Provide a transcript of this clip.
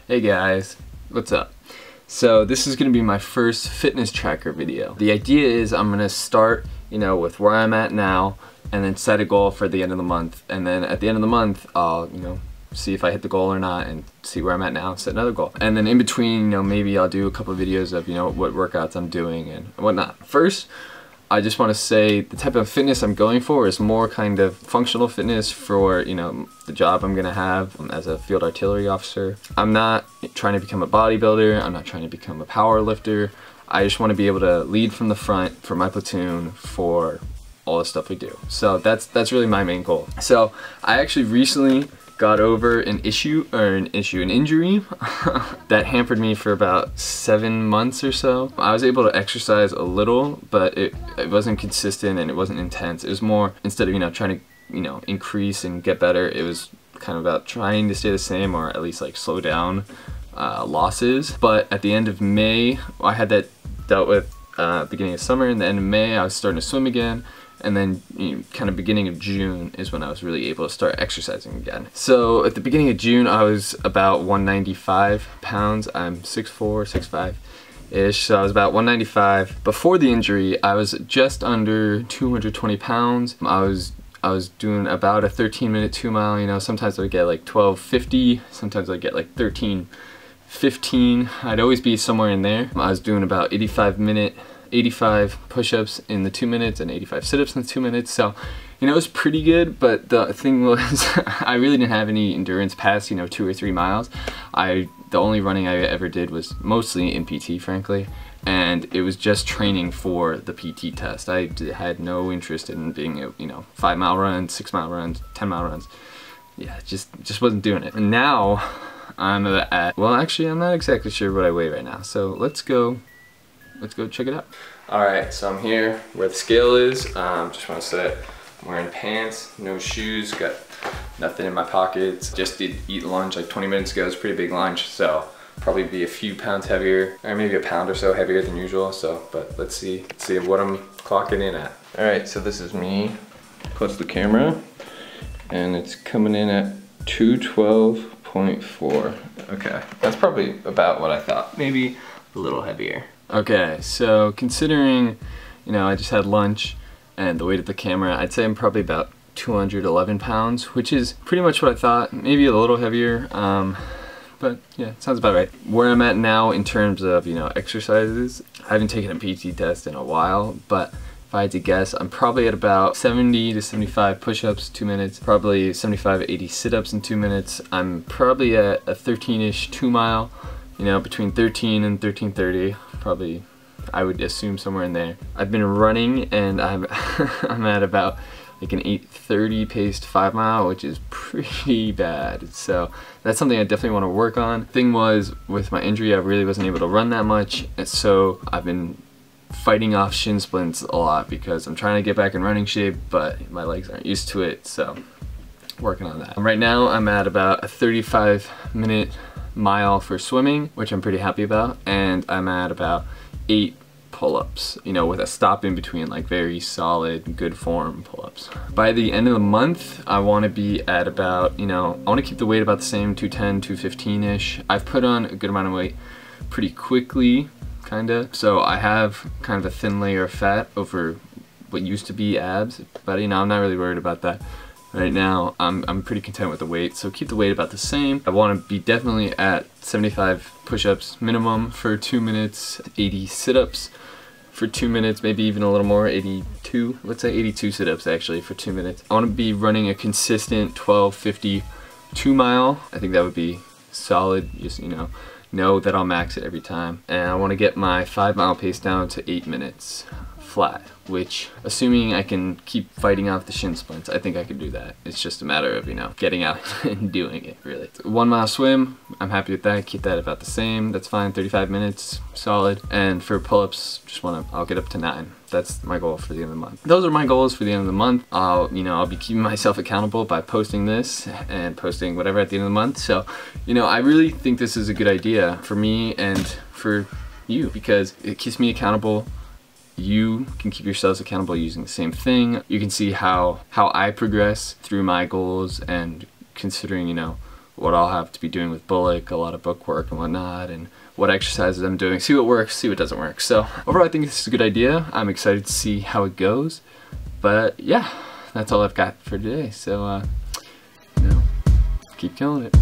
Hey guys, what's up? So this is going to be my first fitness tracker video. The idea is I'm going to start, with where I'm at now and then set a goal for the end of the month. And then at the end of the month, I'll, see if I hit the goal or not and see where I'm at now and set another goal. And then in between, maybe I'll do a couple of videos of, what workouts I'm doing and whatnot. First, I just want to say the type of fitness I'm going for is more kind of functional fitness for, the job I'm going to have as a field artillery officer. I'm not trying to become a bodybuilder. I'm not trying to become a power lifter. I just want to be able to lead from the front for my platoon for all the stuff we do. So that's really my main goal. So I actually recently got over an injury that hampered me for about 7 months or so. I was able to exercise a little, but it wasn't consistent and it wasn't intense. It was more, instead of trying to increase and get better, it was kind of about trying to stay the same or at least like slow down losses. But at the end of May, I had that dealt with beginning of summer, and the end of May I was starting to swim again. And then kind of beginning of June is when I was really able to start exercising again. So at the beginning of June, I was about 195 pounds. I'm 6'4", 6'5"-ish, so I was about 195. Before the injury, I was just under 220 pounds. I was doing about a 13-minute 2-mile. Sometimes I would get like 12:50, sometimes I'd get like 13:15. I'd always be somewhere in there. I was doing about 85 push-ups in the 2 minutes and 85 sit-ups in the 2 minutes. So, it was pretty good, but the thing was I really didn't have any endurance past, 2 or 3 miles. The only running I ever did was mostly in PT, frankly, and it was just training for the PT test. I had no interest in being a, 5-mile runs, 6-mile runs, 10-mile runs. Yeah, just wasn't doing it. And now I'm at, well, actually, I'm not exactly sure what I weigh right now. So let's go check it out. Alright, so I'm here where the scale is. Just want to say I'm wearing pants, no shoes, got nothing in my pockets. Just did eat lunch like 20 minutes ago. It's a pretty big lunch, so probably be a few pounds heavier, or maybe a pound or so heavier than usual. So, but let's see what I'm clocking in at. Alright, so this is me plus the camera, and it's coming in at 212.4. Okay, that's probably about what I thought. Maybe a little heavier. Okay, so considering, I just had lunch and the weight of the camera, I'd say I'm probably about 211 pounds, which is pretty much what I thought, maybe a little heavier, but yeah, sounds about right. Where I'm at now in terms of, exercises, I haven't taken a PT test in a while, but if I had to guess, I'm probably at about 70 to 75 push-ups, 2 minutes, probably 75 to 80 sit-ups in 2 minutes. I'm probably at a 13-ish 2-mile, between 13 and 13:30, probably, I would assume somewhere in there. I've been running and I'm at about like an 8:30 paced 5-mile, which is pretty bad. So that's something I definitely want to work on. Thing was, with my injury, I really wasn't able to run that much, and so I've been fighting off shin splints a lot because I'm trying to get back in running shape, but my legs aren't used to it, so working on that. Right now I'm at about a 35-minute mile for swimming, which I'm pretty happy about, and I'm at about 8 pull-ups, with a stop in between, like very solid, good form pull-ups. By the end of the month, I want to be at about, I want to keep the weight about the same, 210, 215-ish. I've put on a good amount of weight pretty quickly, kinda, so I have kind of a thin layer of fat over what used to be abs, but I'm not really worried about that. Right now, I'm pretty content with the weight, so keep the weight about the same. I want to be definitely at 75 push-ups minimum for 2 minutes, 80 sit-ups for 2 minutes, maybe even a little more, 82, let's say 82 sit-ups actually for 2 minutes. I want to be running a consistent 12:50 2-mile. I think that would be solid, just, know that I'll max it every time. And I want to get my 5-mile pace down to 8 minutes flat, which, assuming I can keep fighting off the shin splints, I think I can do that. It's just a matter of, getting out and doing it, really. 1-mile swim, I'm happy with that. Keep that about the same. That's fine. 35 minutes, solid. And for pull-ups, I'll get up to 9. That's my goal for the end of the month. Those are my goals for the end of the month. I'll be keeping myself accountable by posting this and posting whatever at the end of the month. So, I really think this is a good idea for me and for you, because it keeps me accountable. You can keep yourselves accountable using the same thing. You can see how I progress through my goals, and considering, what I'll have to be doing with Bullock, a lot of book work and whatnot, and what exercises I'm doing, see what works, see what doesn't work. So overall I think this is a good idea. I'm excited to see how it goes. But yeah, that's all I've got for today. So, you know, keep killing it.